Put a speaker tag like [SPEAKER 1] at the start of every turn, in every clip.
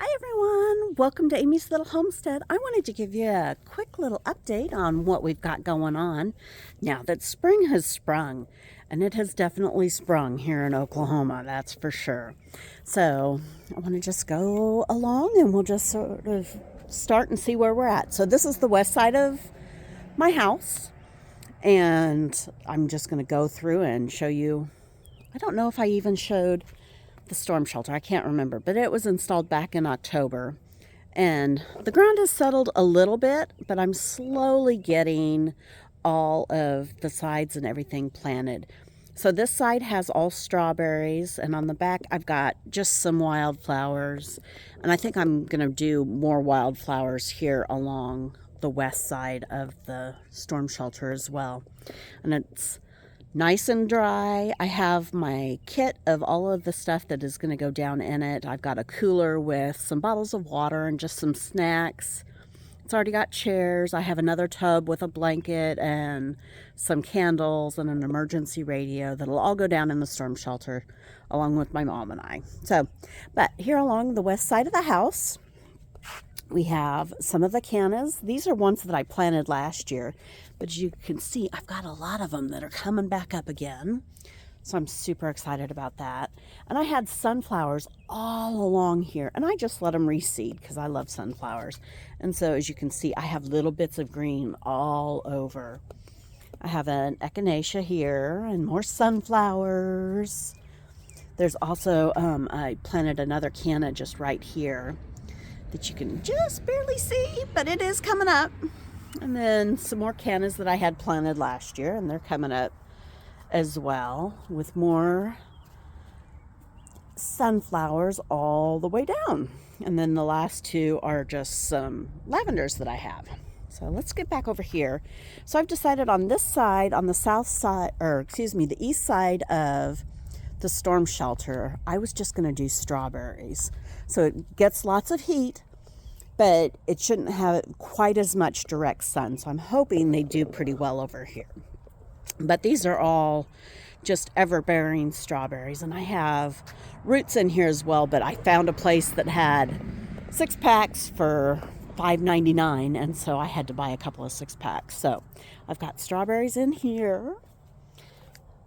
[SPEAKER 1] Hi everyone, welcome to Amy's Little Homestead. I wanted to give you a quick little update on what we've got going on now that spring has sprung, and it has definitely sprung here in Oklahoma, that's for sure. So I want to just go along and we'll just sort of start and see where we're at. So this is the west side of my house, and I'm just going to go through and show you. I don't know if I even showed the storm shelter. I can't remember, but it was installed back in October. And the ground has settled a little bit, but I'm slowly getting all of the sides and everything planted. So this side has all strawberries, and on the back I've got just some wildflowers. And I think I'm going to do more wildflowers here along the west side of the storm shelter as well. And it's nice and dry. I have my kit of all of the stuff that is going to go down in it. I've got a cooler with some bottles of water and just some snacks. It's already got chairs. I have another tub with a blanket and some candles and an emergency radio that'll all go down in the storm shelter along with my mom and I. But here along the west side of the house, we have some of the cannas. These are ones that I planted last year, but as you can see, I've got a lot of them that are coming back up again. So I'm super excited about that. And I had sunflowers all along here, and I just let them reseed because I love sunflowers. And so as you can see, I have little bits of green all over. I have an echinacea here and more sunflowers. There's also, I planted another canna just right here that you can just barely see, but it is coming up. And then some more cannas that I had planted last year, and they're coming up as well with more sunflowers all the way down. And then the last two are just some lavenders that I have. So let's get back over here. So I've decided on this side, on the south side, the east side of the storm shelter, I was just going to do strawberries. So it gets lots of heat, but it shouldn't have quite as much direct sun. So I'm hoping they do pretty well over here. But these are all just ever-bearing strawberries. And I have roots in here as well, but I found a place that had 6 packs for $5.99, and so I had to buy a couple of 6 packs. So I've got strawberries in here.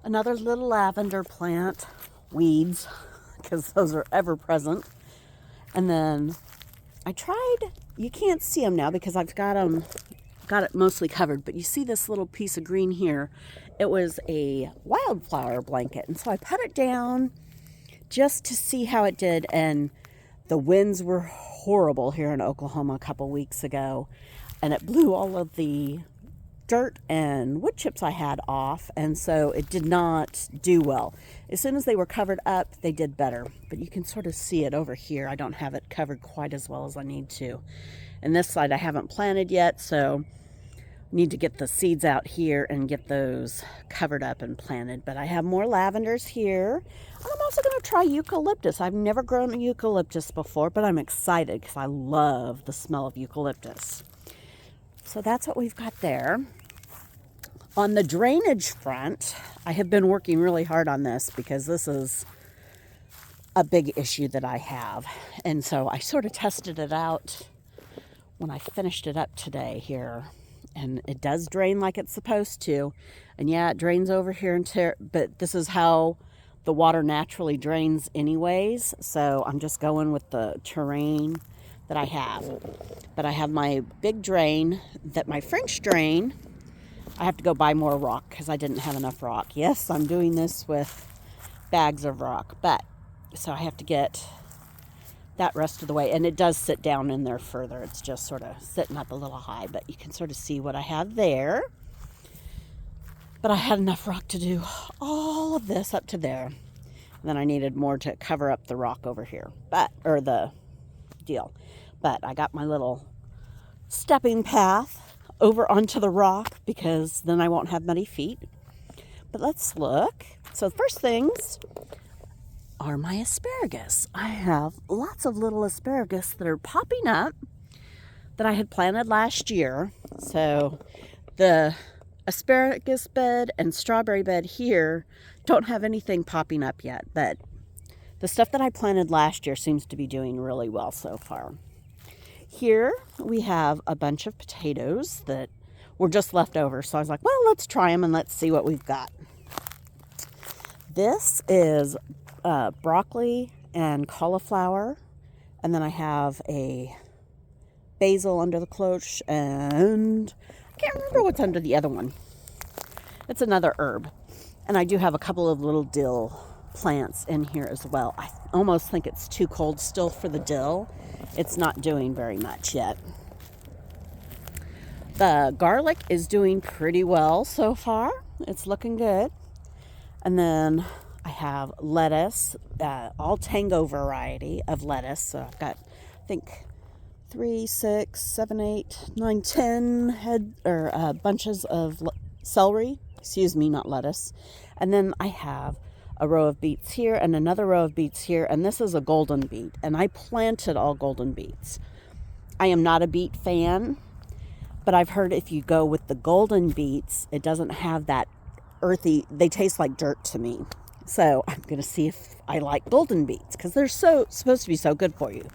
[SPEAKER 1] Another little lavender plant, weeds, because those are ever present. And then I tried, you can't see them now because I've got it mostly covered, but you see this little piece of green here. It was a wildflower blanket. And so I put it down just to see how it did. And the winds were horrible here in Oklahoma a couple weeks ago. And it blew all of the dirt and wood chips I had off, and so it did not do well. As soon as they were covered up, they did better, but you can sort of see it over here. I don't have it covered quite as well as I need to. And this side I haven't planted yet, so I need to get the seeds out here and get those covered up and planted. But I have more lavenders here. And I'm also going to try eucalyptus. I've never grown eucalyptus before, but I'm excited because I love the smell of eucalyptus. So that's what we've got there. On the drainage front, I have been working really hard on this because this is a big issue that I have. And so I sort of tested it out when I finished it up today here. And it does drain like it's supposed to. And yeah, it drains over here, but this is how the water naturally drains anyways. So I'm just going with the terrain that I have. But I have my big drain, my French drain. I have to go buy more rock because I didn't have enough rock. Yes, I'm doing this with bags of rock, but so I have to get that rest of the way. And it does sit down in there further. It's just sort of sitting up a little high, but you can sort of see what I have there. But I had enough rock to do all of this up to there. And then I needed more to cover up the rock over here, but I got my little stepping path over onto the rock because then I won't have muddy feet. But let's look. So the first things are my asparagus. I have lots of little asparagus that are popping up that I had planted last year. So the asparagus bed and strawberry bed here don't have anything popping up yet, but The stuff that I planted last year seems to be doing really well so far. Here we have a bunch of potatoes that were just left over. So I was like, well, let's try them and let's see what we've got. This is broccoli and cauliflower. And then I have a basil under the cloche, and I can't remember what's under the other one. It's another herb. And I do have a couple of little dill plants in here as well. I almost think it's too cold still for the dill. It's not doing very much yet. The garlic is doing pretty well so far. It's looking good. And then I have lettuce, all tango variety of lettuce. So I've got, I think, 3, 6, 7, 8, 9, 10 bunches of celery. Excuse me, not lettuce. And then I have a row of beets here and another row of beets here. And this is a golden beet. And I planted all golden beets. I am not a beet fan, but I've heard if you go with the golden beets, it doesn't have that earthy, they taste like dirt to me. So I'm going to see if I like golden beets because they're supposed to be so good for you.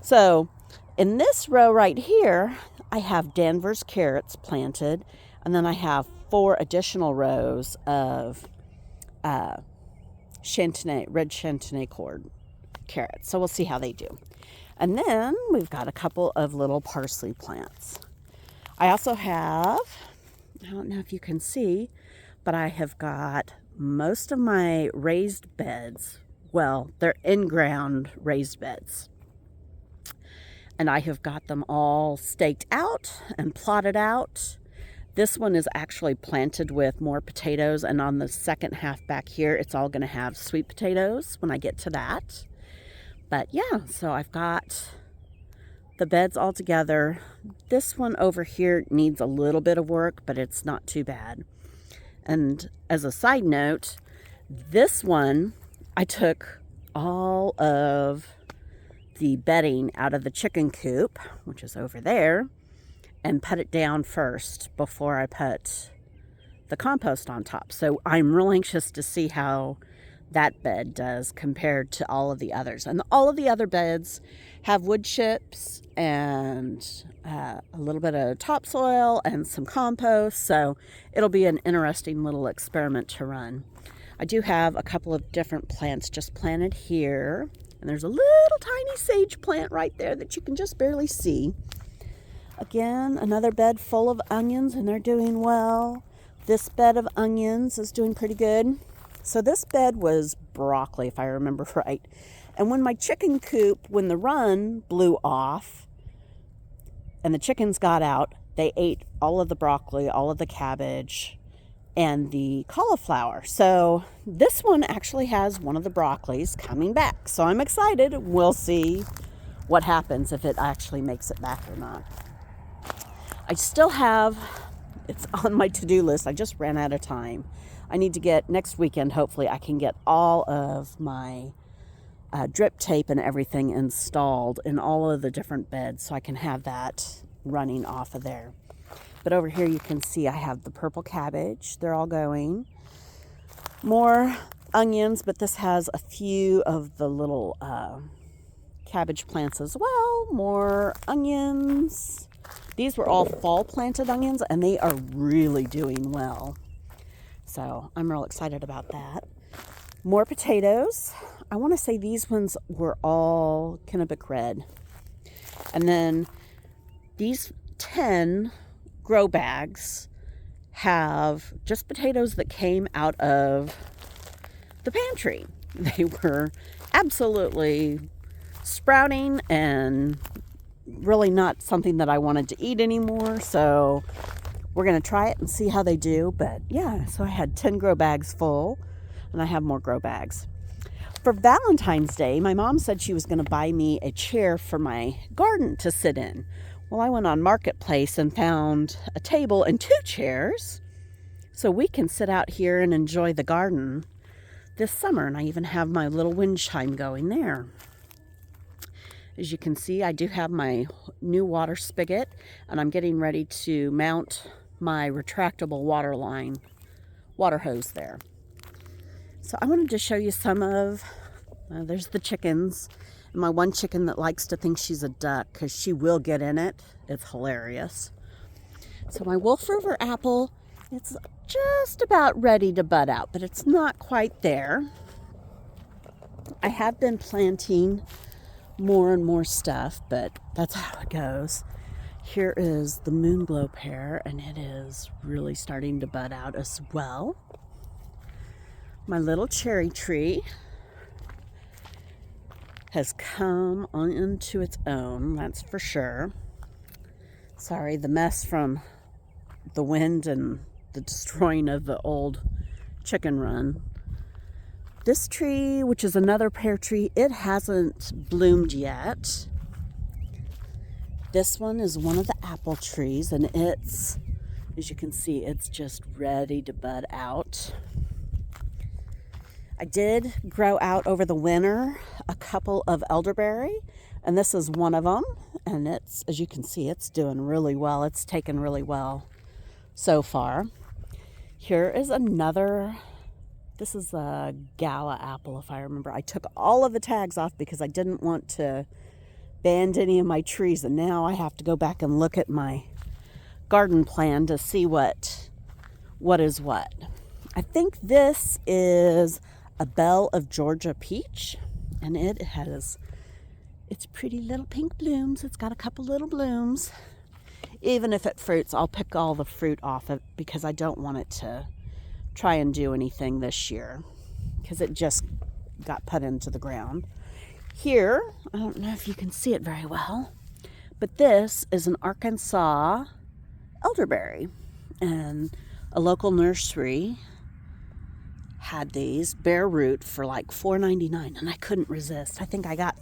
[SPEAKER 1] So in this row right here, I have Danvers carrots planted, and then I have 4 additional rows of red Chantenay cord carrots. So we'll see how they do. And then we've got a couple of little parsley plants. I also have, I don't know if you can see, but I have got most of my raised beds. Well, they're in-ground raised beds. And I have got them all staked out and plotted out. This one is actually planted with more potatoes, and on the second half back here, it's all going to have sweet potatoes when I get to that. But yeah, so I've got the beds all together. This one over here needs a little bit of work, but it's not too bad. And as a side note, this one, I took all of the bedding out of the chicken coop, which is over there, and put it down first before I put the compost on top. So I'm real anxious to see how that bed does compared to all of the others. And all of the other beds have wood chips and a little bit of topsoil and some compost. So it'll be an interesting little experiment to run. I do have a couple of different plants just planted here. And there's a little tiny sage plant right there that you can just barely see. Again, another bed full of onions, and they're doing well. This bed of onions is doing pretty good. So this bed was broccoli, if I remember right. And when my chicken coop, when the run blew off and the chickens got out, they ate all of the broccoli, all of the cabbage, and the cauliflower. So this one actually has one of the broccolis coming back. So I'm excited. We'll see what happens if it actually makes it back or not. I still have, it's on my to-do list. I just ran out of time. I need to get, next weekend, hopefully I can get all of my drip tape and everything installed in all of the different beds so I can have that running off of there. But over here you can see I have the purple cabbage. They're all going. More onions, but this has a few of the little cabbage plants as well. More onions. These were all fall planted onions, and they are really doing well. So I'm real excited about that. More potatoes. I want to say these ones were all Kennebec red. And then these 10 grow bags have just potatoes that came out of the pantry. They were absolutely sprouting and really not something that I wanted to eat anymore. So we're going to try it and see how they do. But yeah, so I had 10 grow bags full, and I have more grow bags. For Valentine's Day, my mom said she was going to buy me a chair for my garden to sit in. Well, I went on Marketplace and found a table and 2 chairs so we can sit out here and enjoy the garden this summer. And I even have my little wind chime going there. As you can see, I do have my new water spigot, and I'm getting ready to mount my retractable water hose there. So I wanted to show you some of There's the chickens. And my one chicken that likes to think she's a duck because she will get in it. It's hilarious. So my Wolf River apple, it's just about ready to bud out, but it's not quite there. I have been planting more and more stuff, but that's how it goes. Here is the Moonglow pear, and it is really starting to bud out as well. My little cherry tree has come on into its own, that's for sure. Sorry, the mess from the wind and the destroying of the old chicken run. This tree, which is another pear tree, it hasn't bloomed yet. This one is one of the apple trees, and it's, as you can see, it's just ready to bud out. I did grow out over the winter a couple of elderberry, and this is one of them. And it's, as you can see, it's doing really well. It's taken really well so far. Here is another, this is a Gala apple, if I remember. I took all of the tags off because I didn't want to band any of my trees, and now I have to go back and look at my garden plan to see what is what. I think this is a Belle of Georgia peach, and it has its pretty little pink blooms. It's got a couple little blooms. Even if it fruits, I'll pick all the fruit off it because I don't want it to try and do anything this year because it just got put into the ground. Here, I don't know if you can see it very well, but this is an Arkansas elderberry, and a local nursery had these bare root for like $4.99, and I couldn't resist. I think I got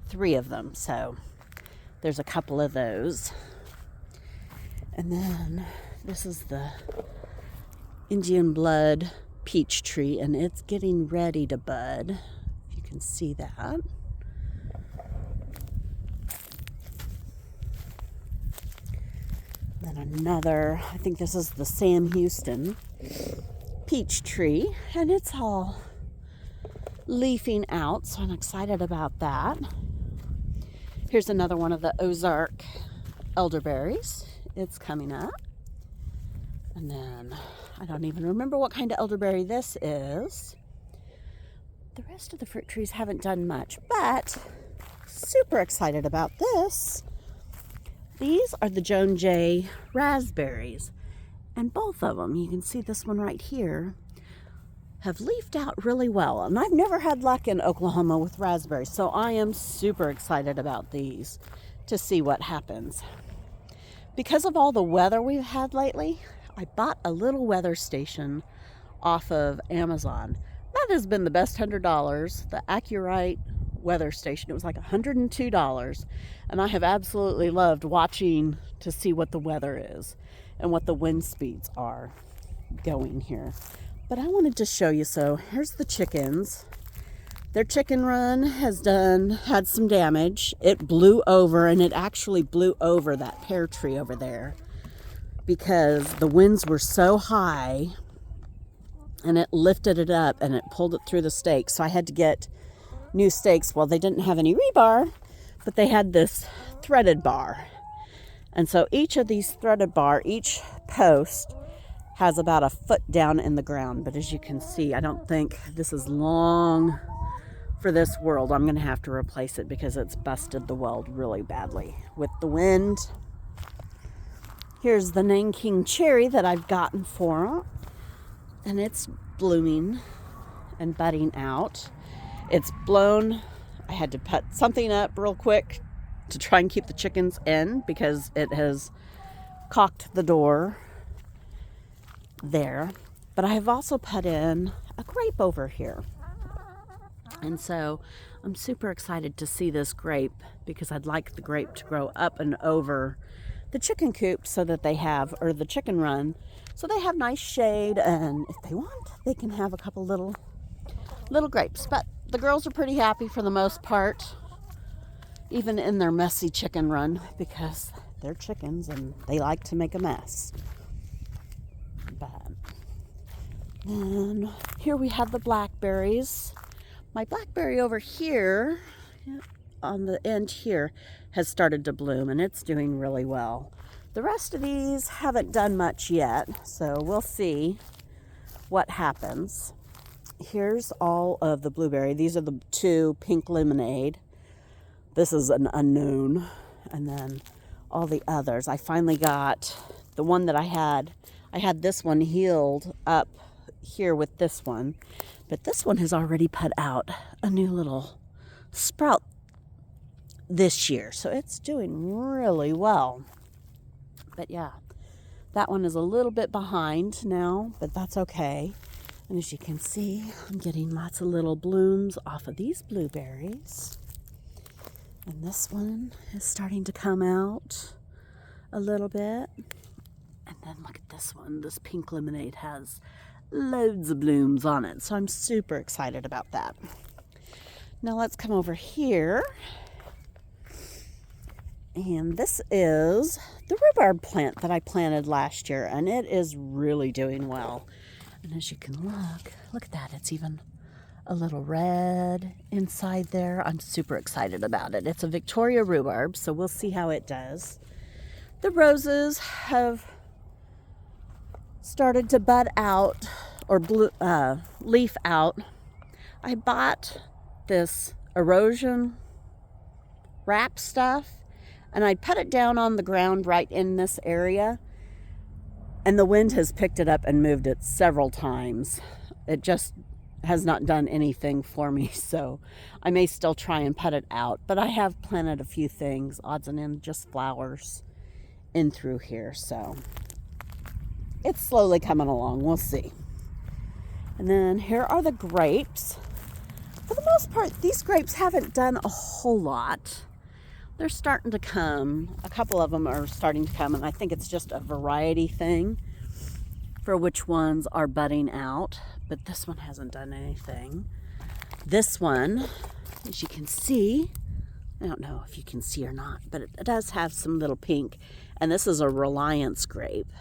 [SPEAKER 1] 3 of them, so there's a couple of those. And then this is the Indian blood peach tree, and it's getting ready to bud. If you can see that. Then another, I think this is the Sam Houston peach tree, and it's all leafing out, so I'm excited about that. Here's another one of the Ozark elderberries. It's coming up. And then I don't even remember what kind of elderberry this is. The rest of the fruit trees haven't done much, but super excited about this. These are the Joan J. raspberries, and both of them, you can see this one right here, have leafed out really well. And I've never had luck in Oklahoma with raspberries, so I am super excited about these to see what happens. Because of all the weather we've had lately, I bought a little weather station off of Amazon. That has been the best $100, the Accurite weather station. It was like $102, and I have absolutely loved watching to see what the weather is and what the wind speeds are going here. But I wanted to show you, so here's the chickens. Their chicken run has had some damage. It blew over, and it actually blew over that pear tree over there because the winds were so high, and it lifted it up and it pulled it through the stakes. So I had to get new stakes. Well, they didn't have any rebar, but they had this threaded bar. And so each of these threaded bar, each post has about a foot down in the ground. But as you can see, I don't think this is long for this world. I'm going to have to replace it because it's busted the weld really badly with the wind. Here's the Nanking cherry that I've gotten for it, and it's blooming and budding out. It's blown. I had to put something up real quick to try and keep the chickens in because it has caulked the door there. But I have also put in a grape over here. And so I'm super excited to see this grape because I'd like the grape to grow up and over the chicken coop so that they have, or the chicken run, so they have nice shade, and if they want, they can have a couple little grapes. But the girls are pretty happy for the most part, even in their messy chicken run, because they're chickens and they like to make a mess. But then here we have the blackberries. My blackberry over here, on the end here, has started to bloom, and it's doing really well. The rest of these haven't done much yet, so we'll see what happens. Here's all of the blueberry. These are the 2 pink lemonade. This is an unknown. And then all the others. I finally got the one that I had this one healed up here with this one, but this one has already put out a new little sprout this year, so it's doing really well. But yeah, that one is a little bit behind now, but that's okay. And as you can see, I'm getting lots of little blooms off of these blueberries. And this one is starting to come out a little bit. And then look at this one. This pink lemonade has loads of blooms on it. So I'm super excited about that. Now let's come over here. And this is the rhubarb plant that I planted last year. And it is really doing well. And as you can look at that. It's even a little red inside there. I'm super excited about it. It's a Victoria rhubarb, so we'll see how it does. The roses have started to bud out or leaf out. I bought this erosion wrap stuff, and I put it down on the ground right in this area, and the wind has picked it up and moved it several times. It just has not done anything for me, so I may still try and put it out, but I have planted a few things, odds and ends, just flowers in through here, so it's slowly coming along. We'll see. And then here are the grapes. For the most part, these grapes haven't done a whole lot. They're starting to come. A couple of them are starting to come, and I think it's just a variety thing for which ones are budding out. But this one hasn't done anything. This one, as you can see, I don't know if you can see or not, but it does have some little pink. And this is a Reliance grape.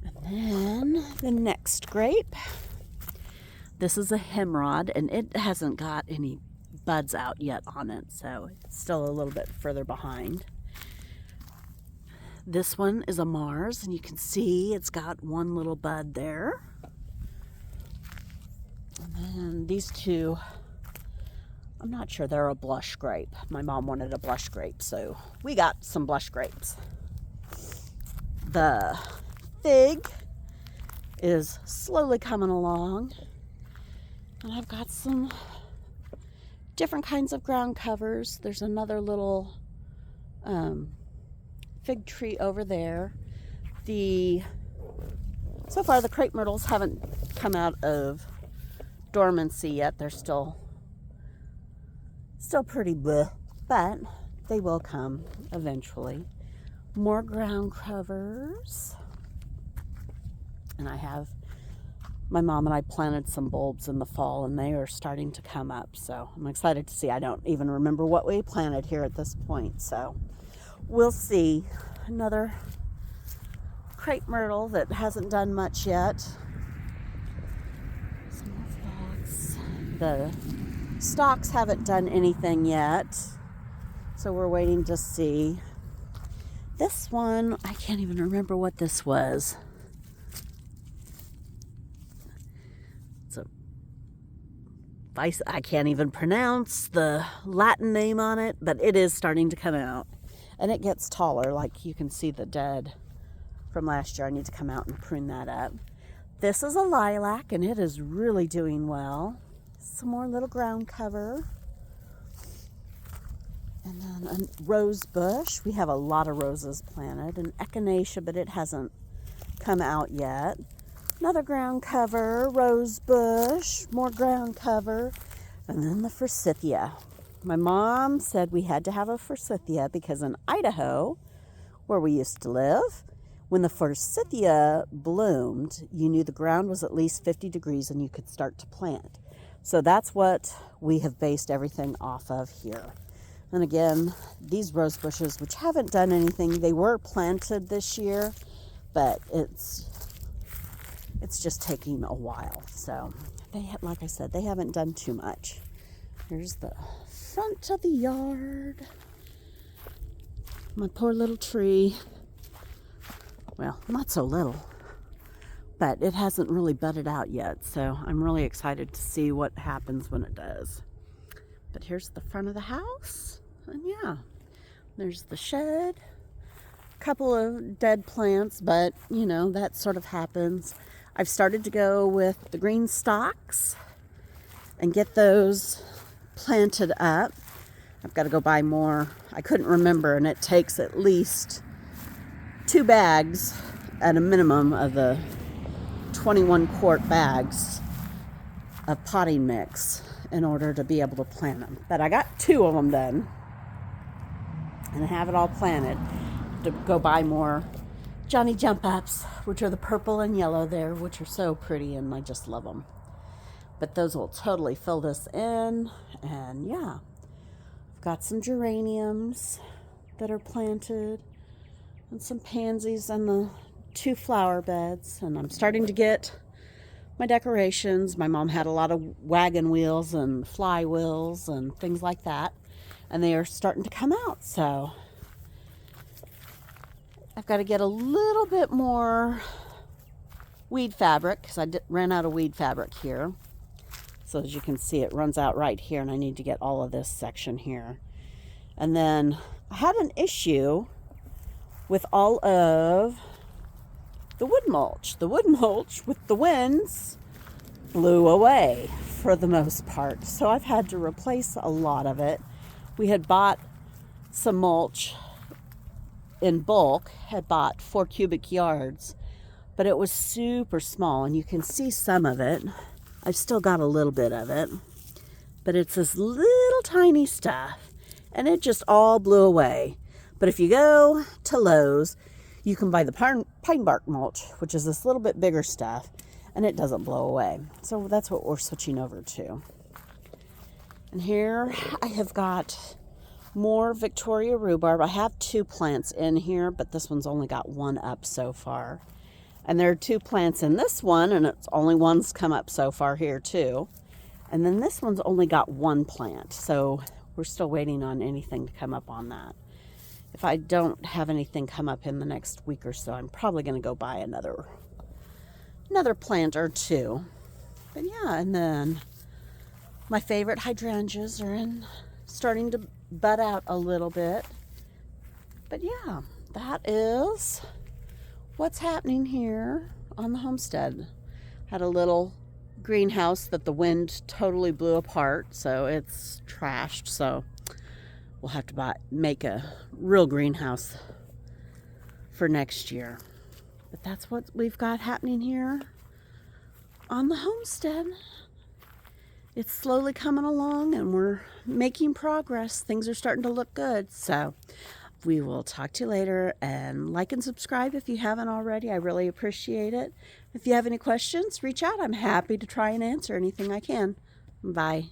[SPEAKER 1] And then the next grape. This is a Hemrod, and it hasn't got any buds out yet on it, so it's still a little bit further behind. This one is a Mars, and you can see it's got one little bud there. And then these two, I'm not sure, they're a blush grape. My mom wanted a blush grape, so we got some blush grapes. The fig is slowly coming along, and I've got some different kinds of ground covers. There's another little fig tree over there. So far the crepe myrtles haven't come out of dormancy yet. They're still pretty bleh, but they will come eventually. More ground covers. And my mom and I planted some bulbs in the fall, and they are starting to come up, so I'm excited to see. I don't even remember what we planted here at this point, so we'll see. Another crepe myrtle that hasn't done much yet. Some more phlox. The stalks haven't done anything yet, so we're waiting to see. This one, I can't even remember what this was. I can't even pronounce the Latin name on it, but it is starting to come out. And it gets taller, like you can see the dead from last year. I need to come out and prune that up. This is a lilac, and it is really doing well. Some more little ground cover. And then a rose bush. We have a lot of roses planted. An echinacea, but it hasn't come out yet. Another ground cover, rose bush, more ground cover, and then the forsythia. My mom said we had to have a forsythia because in Idaho, where we used to live, when the forsythia bloomed, you knew the ground was at least 50 degrees and you could start to plant. So that's what we have based everything off of here. And again, these rose bushes, which haven't done anything, they were planted this year, but it's just taking a while. So like I said, they haven't done too much. Here's the front of the yard. My poor little tree. Well, not so little, but it hasn't really budded out yet, so I'm really excited to see what happens when it does. But here's the front of the house, and yeah, there's the shed. A couple of dead plants, but you know, that sort of happens. I've started to go with the green stalks and get those planted up. I've got to go buy more. I couldn't remember, and it takes at least 2 bags at a minimum of the 21-quart bags of potting mix in order to be able to plant them. But I got 2 of them done and I have it all planted. To go buy more Johnny Jump Ups, which are the purple and yellow there, which are so pretty, and I just love them. But those will totally fill this in. And yeah, I've got some geraniums that are planted and some pansies and the 2 flower beds. And I'm starting to get my decorations. My mom had a lot of wagon wheels and fly wheels and things like that, and they are starting to come out. So I've got to get a little bit more weed fabric because I ran out of weed fabric here. So as you can see, it runs out right here, and I need to get all of this section here. And then I had an issue with all of the wood mulch. The wood mulch with the winds blew away for the most part. So I've had to replace a lot of it. We had bought some mulch in bulk, had bought 4 cubic yards, but it was super small, and you can see some of it. I've still got a little bit of it, but it's this little tiny stuff, and it just all blew away. But if you go to Lowe's, you can buy the pine bark mulch, which is this little bit bigger stuff, and it doesn't blow away. So that's what we're switching over to. And here I have got more Victoria rhubarb. I have 2 plants in here, but this one's only got 1 up so far. And there are 2 plants in this one, and it's only one's come up so far here too. And then this one's only got 1 plant, so we're still waiting on anything to come up on that. If I don't have anything come up in the next week or so, I'm probably going to go buy another plant or 2. But yeah, and then my favorite hydrangeas are starting to bud out a little bit. But yeah, that is what's happening here on the homestead. Had a little greenhouse that the wind totally blew apart, so it's trashed. So we'll have to make a real greenhouse for next year. But that's what we've got happening here on the homestead. It's slowly coming along, and we're making progress. Things are starting to look good. So we will talk to you later, and like and subscribe if you haven't already. I really appreciate it. If you have any questions, reach out. I'm happy to try and answer anything I can. Bye.